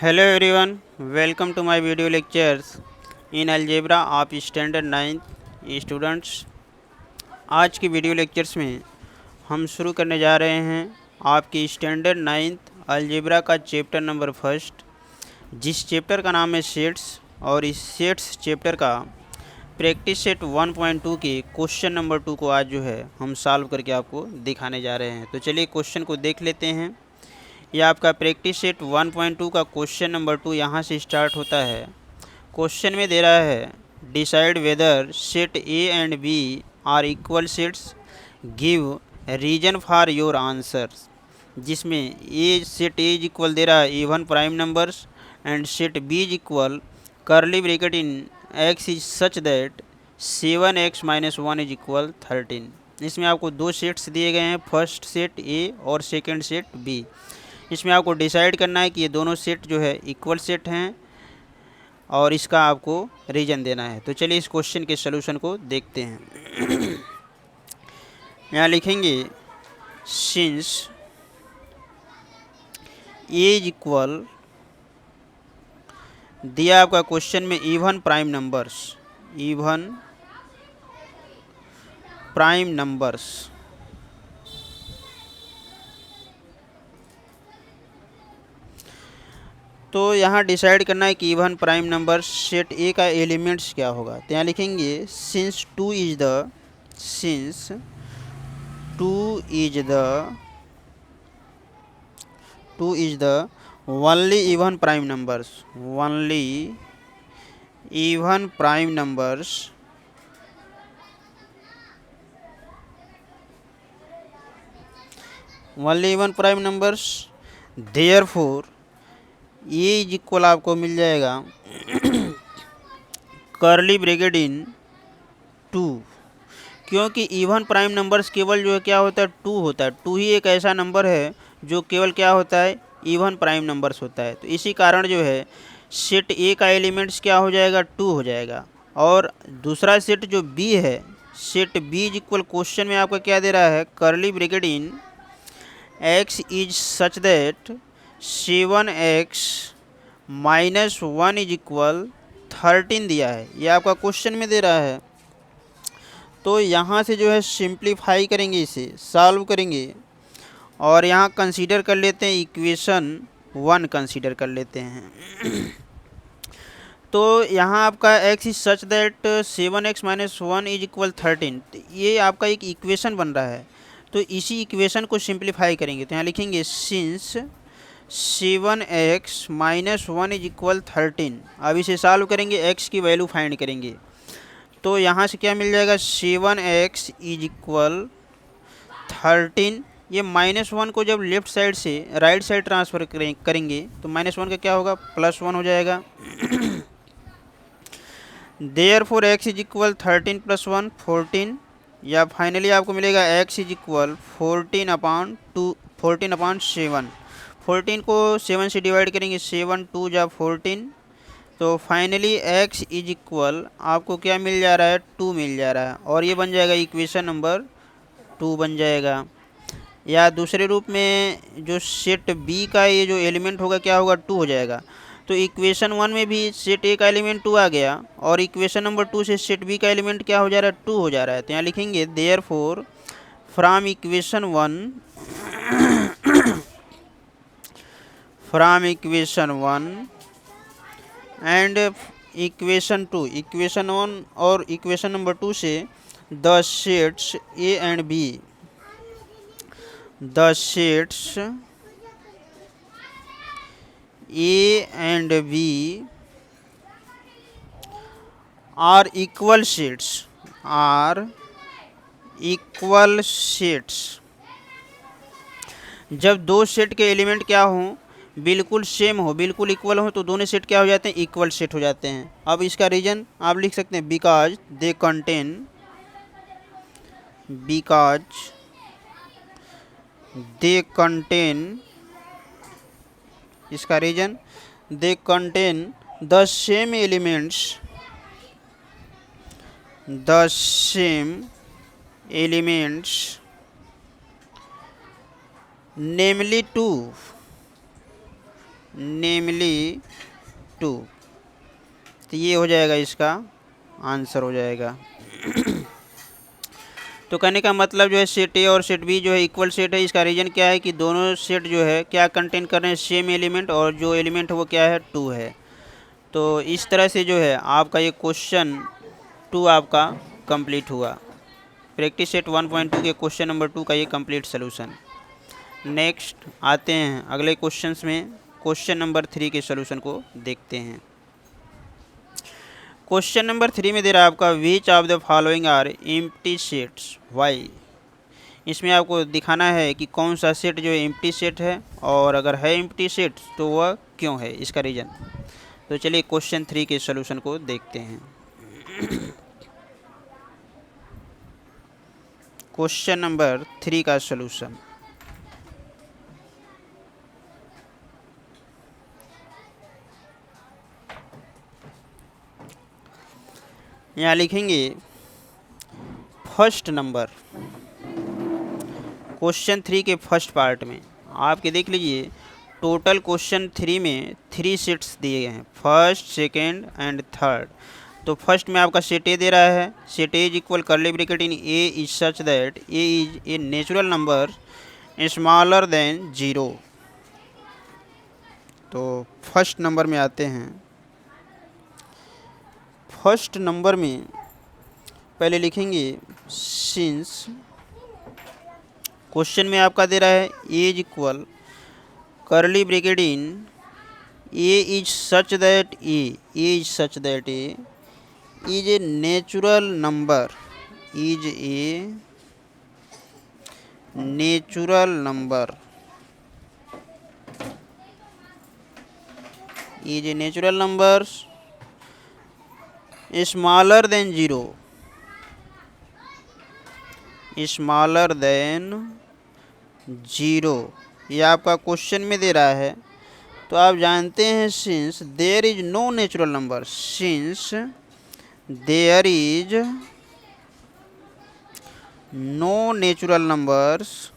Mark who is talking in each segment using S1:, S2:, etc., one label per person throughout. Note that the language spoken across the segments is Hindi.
S1: Hello everyone, welcome to my video lectures in algebra of standard 9th students. आज की वीडियो लेक्चर्स में हम शुरू करने जा रहे हैं आपकी स्टैंडर्ड 9th अलजेब्रा का चैप्टर नंबर फर्स्ट, जिस चैप्टर का नाम है सेट्स। और इस सेट्स चैप्टर का प्रैक्टिस सेट 1.2 के क्वेश्चन नंबर 2 को आज जो है हम सॉल्व करके आपको दिखाने जा रहे हैं। तो चलिए क्वेश्चन को देख लेते हैं। यह आपका प्रैक्टिस सेट 1.2 का क्वेश्चन नंबर 2 यहाँ से स्टार्ट होता है। क्वेश्चन में दे रहा है decide whether set A and B are equal sets, give reason for your answers. जिसमें A set A is equal दे रहा है even prime numbers and set B is equal curly bracket in x is such that 7x-1 is equal 13। इसमें आपको दो सेट्स दिए गए हैं, फर्स्ट सेट ए और सेकेंड सेट बी। इसमें आपको डिसाइड करना है कि ये दोनों सेट जो है इक्वल सेट हैं और इसका आपको रीजन देना है। तो चलिए इस क्वेश्चन के सलूशन को देखते हैं। यहाँ लिखेंगे सिंस ए इज इक्वल, दिया आपका क्वेश्चन में even prime numbers, even prime numbers. तो यहाँ डिसाइड करना है कि इवन प्राइम नंबर सेट ए का एलिमेंट्स क्या होगा। तो यहाँ लिखेंगे since two is the only even prime numbers, only even prime numbers only even prime numbers, therefore ये इज इक्वल आपको मिल जाएगा करली ब्रैकेट इन 2, क्योंकि इवन प्राइम नंबर्स केवल जो है क्या होता है 2 होता है। 2 ही एक ऐसा नंबर है जो केवल क्या होता है इवन प्राइम नंबर्स होता है। तो इसी कारण जो है सेट ए का एलिमेंट्स क्या हो जाएगा 2 हो जाएगा। और दूसरा सेट जो बी है, set B is equal question में आपका क्या दे रहा है curly bracket in x is such that 7x-1 is equal 13 दिया है, ये आपका क्वेश्चन में दे रहा है। तो यहाँ से जो है सिंप्लीफाई करेंगे, इसे सॉल्व करेंगे और यहाँ कंसीडर कर लेते हैं इक्वेशन 1 कंसीडर कर लेते हैं। तो यहाँ आपका x is such that 7x-1 is equal 13, ये आपका एक इक्वेशन बन रहा है। तो इसी इक्वेशन को सिंप्लीफाई करेंगे। तो यहाँ लिखेंगे सिंस 7x-1 इज इक्वल 13। अब इसे सॉल्व करेंगे, x की वैल्यू फाइंड करेंगे। तो यहाँ से क्या मिल जाएगा 7x इज इक्वल 13। ये -1 को जब लेफ्ट साइड से राइट साइड ट्रांसफ़र करेंगे तो -1 का क्या होगा +1 हो जाएगा। देयरफॉर x इज इक्वल 13 + 1 14, या फाइनली आपको मिलेगा x इज इक्वल 14/7। 14 को 7 से डिवाइड करेंगे, 7 2 जा 14। तो फाइनली x इज इक्वल आपको क्या मिल जा रहा है 2 मिल जा रहा है, और ये बन जाएगा इक्वेशन नंबर 2 बन जाएगा। या दूसरे रूप में जो सेट b का ये जो एलिमेंट होगा क्या होगा 2 हो जाएगा। तो इक्वेशन 1 में भी सेट ए का एलिमेंट 2 आ गया और इक्वेशन नंबर 2 से सेट बी का एलिमेंट क्या हो जा रहा है 2 हो जा रहा है। तो यहाँ लिखेंगे therefore from equation 1 and equation 2, equation 1 और इक्वेशन नंबर 2 से the sets A and B, the sets A and B are equal sets, are equal sets. जब दो सेट के एलिमेंट क्या हों बिल्कुल सेम हो, बिल्कुल इक्वल हो, तो दोनों सेट क्या हो जाते हैं इक्वल सेट हो जाते हैं। अब इसका रीजन आप लिख सकते हैं बिकॉज दे कंटेन, इसका reason they contain the same elements namely 2 namely 2। तो ये हो जाएगा, इसका आंसर हो जाएगा। तो कहने का मतलब जो है सेट ए और सेट बी जो है इक्वल सेट है। इसका रीज़न क्या है कि दोनों सेट जो है क्या कंटेन कर रहे हैं, सेम एलिमेंट, और जो एलिमेंट है वो क्या है, 2 है। तो इस तरह से जो है आपका ये क्वेश्चन 2 आपका कंप्लीट हुआ। प्रैक्टिस सेट 1.2 के क्वेश्चन नंबर 2 का ये कंप्लीट सोल्यूशन। नेक्स्ट आते हैं अगले क्वेश्चंस में, क्वेश्चन नंबर 3 के सोल्यूशन को देखते हैं। क्वेश्चन नंबर 3 में दे रहा है आपका which of the following are empty sets why. इसमें आपको दिखाना है कि कौन सा सेट जो है एम्प्टी सेट है, और अगर है एम्प्टी सेट तो वह क्यों है, इसका रीज़न। तो चलिए क्वेश्चन 3 के सोल्यूशन को देखते हैं। क्वेश्चन नंबर 3 का सोल्यूशन। यहाँ लिखेंगे फर्स्ट नंबर। क्वेश्चन 3 के फर्स्ट पार्ट में आपके देख लीजिए, टोटल क्वेश्चन 3 में 3 सेट्स दिए गए हैं, फर्स्ट, सेकेंड एंड थर्ड। तो फर्स्ट में आपका सेट ए दे रहा है, set A is equal curly bracket in A is such that A is A natural number smaller than 0। तो फर्स्ट नंबर में आते हैं। फर्स्ट नंबर में पहले लिखेंगे सिंस, क्वेश्चन में आपका दे रहा है A is equal curly bracket in A is such that A is such that A is A natural number, is A natural number, is A natural number smaller than 0, smaller than 0। ये आपका क्वेश्चन में दे रहा है। तो आप जानते हैं since there is no natural number, since there is no natural numbers,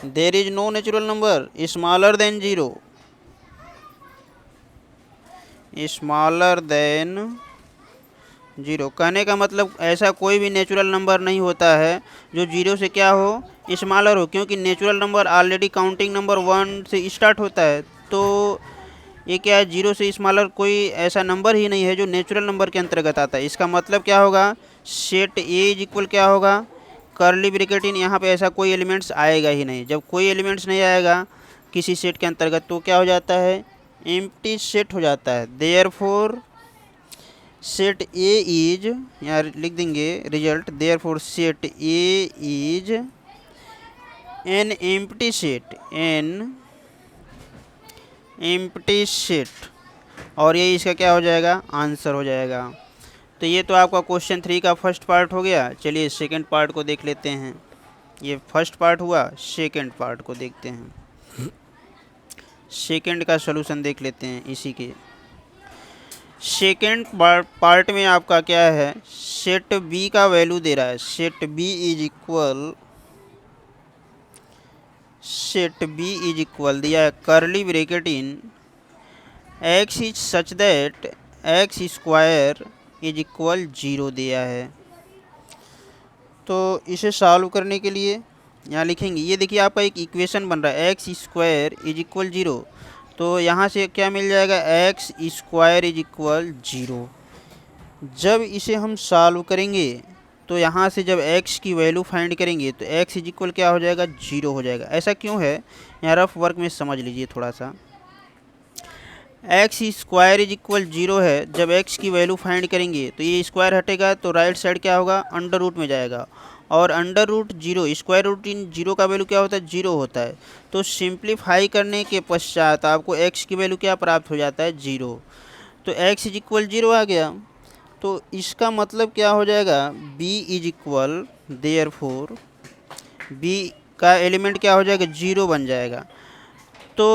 S1: there is no natural number smaller than 0, smaller than 0। कहने का मतलब ऐसा कोई भी नेचुरल नंबर नहीं होता है जो 0 से क्या हो, स्मॉलर हो, क्योंकि natural number already counting number 1 से स्टार्ट होता है। तो ये क्या है, 0 से स्मॉलर कोई ऐसा नंबर ही नहीं है जो नेचुरल नंबर के अंतर्गत आता है। इसका मतलब क्या होगा, सेट ए इज इक्वल क्या होगा, करली ब्रैकेट इन, यहाँ पे ऐसा कोई एलिमेंट्स आएगा ही नहीं। जब कोई एलिमेंट्स नहीं आएगा किसी सेट के अंतर्गत तो क्या हो जाता है, एम्प्टी सेट हो जाता है। देयरफॉर सेट ए इज, यहाँ लिख देंगे result, therefore set A is an empty set, an empty set, और ये इसका क्या हो जाएगा, आंसर हो जाएगा। तो ये तो आपका क्वेश्चन 3 का फर्स्ट पार्ट हो गया। चलिए सेकंड पार्ट को देख लेते हैं। ये फर्स्ट पार्ट हुआ, सेकंड पार्ट को देखते हैं। सेकंड का सॉल्यूशन देख लेते हैं इसी के। सेकंड पार्ट में आपका क्या है, सेट बी का वैल्यू दे रहा है, set B is equal, set B is equal दिया है curly bracket in x is such that x square is equal 0 दिया है। तो इसे सॉल्व करने के लिए यहाँ लिखेंगे, ये देखिए आपका एक इक्वेशन बन रहा है, एक्स स्क्वायर इज इक्वल 0। तो यहाँ से क्या मिल जाएगा, एक्स स्क्वायर इज इक्वल 0। जब इसे हम सॉल्व करेंगे तो यहाँ से जब x की वैल्यू फाइंड करेंगे तो x इज इक्वल क्या हो जाएगा, 0 हो जाएगा। ऐसा क्यों है, यहाँ रफ वर्क में समझ लीजिए थोड़ा सा। एक्स स्क्वायर इज इक्वल 0 है, जब x की वैल्यू फाइंड करेंगे तो ये स्क्वायर हटेगा तो राइट साइड क्या होगा, अंडर रूट में जाएगा, और अंडर रूट 0, स्क्वायर रूट इन 0 का वैल्यू क्या होता है, 0 होता है। तो सिंप्लीफाई करने के पश्चात आपको x की वैल्यू क्या प्राप्त हो जाता है, 0। तो x इज इक्वल 0 आ गया। तो इसका मतलब क्या हो जाएगा, b is equal, therefore b का एलिमेंट क्या हो जाएगा, 0 बन जाएगा। तो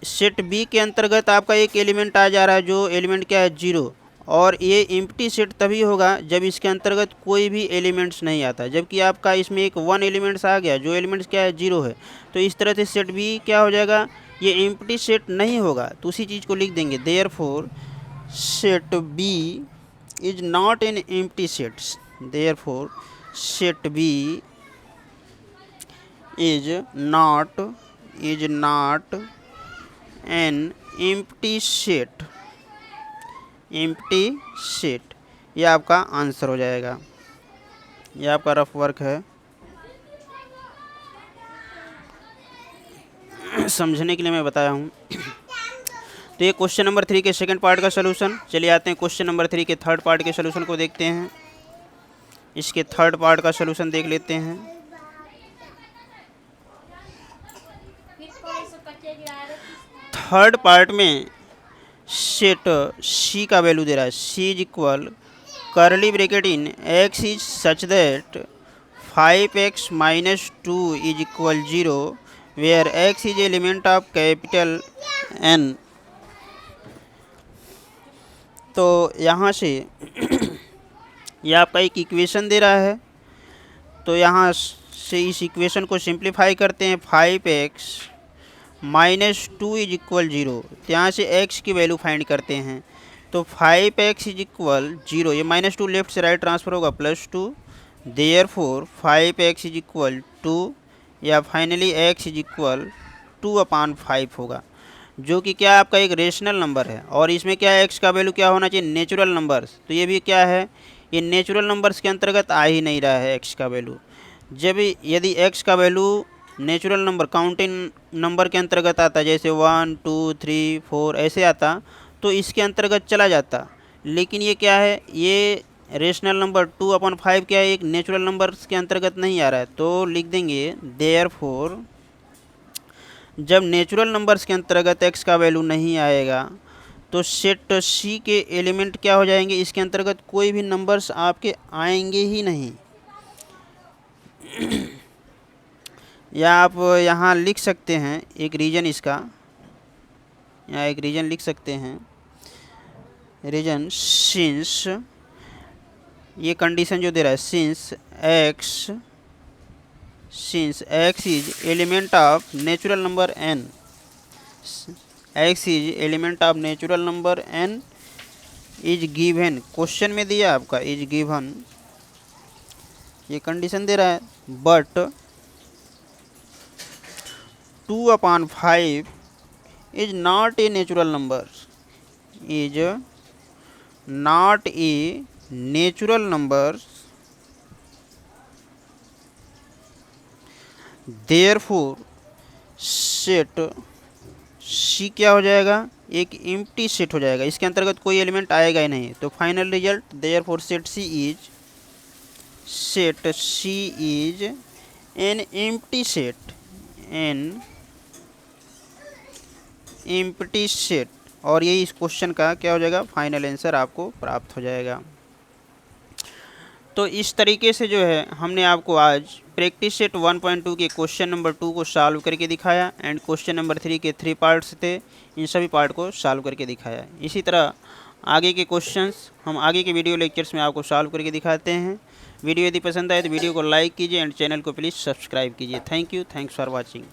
S1: सेट b के अंतर्गत आपका एक एलिमेंट आ जा रहा है, जो एलिमेंट क्या है, 0, और ये एम्प्टी सेट तभी होगा जब इसके अंतर्गत कोई भी एलिमेंट्स नहीं आता, जबकि आपका इसमें एक 1 एलिमेंट्स आ गया, जो एलिमेंट्स क्या है 0 है, तो इस तरह से सेट भी क्या हो जाएगा, ये एम्प्टी सेट नहीं होगा। तो उसी चीज़ को लिख देंगे, therefore set B is not an empty sets, therefore set B is not an empty set, empty set. ये आपका आंसर हो जाएगा। ये आपका रफ वर्क है, समझने के लिए मैं बताया हूँ। तो ये क्वेश्चन नंबर 3 के सेकंड पार्ट का सलूशन। चलिए आते हैं क्वेश्चन नंबर 3 के थर्ड पार्ट के सलूशन को देखते हैं। इसके थर्ड पार्ट का सलूशन देख लेते हैं। थर्ड पार्ट में सेट सी का वैल्यू दे रहा है, C is equal curly bracket in x is such that 5x minus 2 is equal 0 where x is element of capital N। तो यहाँ से यह आपका एक इक्वेशन दे रहा है, तो यहाँ से इस इक्वेशन को सिंप्लीफाई करते हैं। 5x माइनस 2 इज इक्वल 0, तो यहाँ से x की वैल्यू फाइंड करते हैं। तो 5x इज इक्वल 0, ये माइनस 2 लेफ्ट से राइट ट्रांसफर होगा +2, देयरफॉर 5x इज इक्वल 2, या फाइनली x इज इक्वल 2/5 होगा, जो कि क्या आपका एक रेशनल नंबर है। और इसमें क्या है, x का वैल्यू क्या होना चाहिए, नेचुरल नंबर्स। तो ये भी क्या है, ये नेचुरल नंबर्स के अंतर्गत आ ही नहीं रहा है x का वैल्यू। जब यदि x का value natural number counting number के अंतर्गत आता, जैसे 1 2 3 4 ऐसे आता, तो इसके अंतर्गत चला जाता। लेकिन ये क्या है, ये रेशनल नंबर 2/5 क्या है, एक नेचुरल नंबर्स के अंतर्गत नहीं आ रहा है। तो लिख देंगे देयरफॉर जब नेचुरल नंबर्स के अंतर्गत x का वैल्यू नहीं आएगा, तो सेट सी के एलिमेंट क्या हो जाएंगे, इसके अंतर्गत कोई भी नंबर्स आपके आएंगे ही नहीं। या आप यहाँ लिख सकते हैं एक रीजन, इसका यहाँ एक रीजन लिख सकते हैं, रीजन सिंस, ये कंडीशन जो दे रहा है, since x is element of natural number n, x is element of natural number n is given, क्वेश्चन में दिया आपका इज गिवन, ये कंडीशन दे रहा है। But 2/5 is not a natural number, is not a natural number, therefore set C क्या हो जाएगा, एक एम्प्टी सेट हो जाएगा, इसके अंतर्गत कोई एलिमेंट आएगा ही नहीं। तो final result, therefore set C is an empty set, an empty set. और यही इस क्वेश्चन का क्या हो जाएगा, फाइनल आंसर आपको प्राप्त हो जाएगा। तो इस तरीके से जो है हमने आपको आज प्रैक्टिस सेट 1.2 के क्वेश्चन नंबर 2 को सॉल्व करके दिखाया, एंड क्वेश्चन नंबर 3 के 3 पार्ट्स थे, इन सभी पार्ट को सॉल्व करके दिखाया। इसी तरह आगे के क्वेश्चंस हम आगे के वीडियो लेक्चर्स में आपको सॉल्व करके दिखाते हैं। वीडियो यदि पसंद आए तो वीडियो को लाइक कीजिए एंड चैनल को प्लीज़ सब्सक्राइब कीजिए। Thank you, thanks for watching.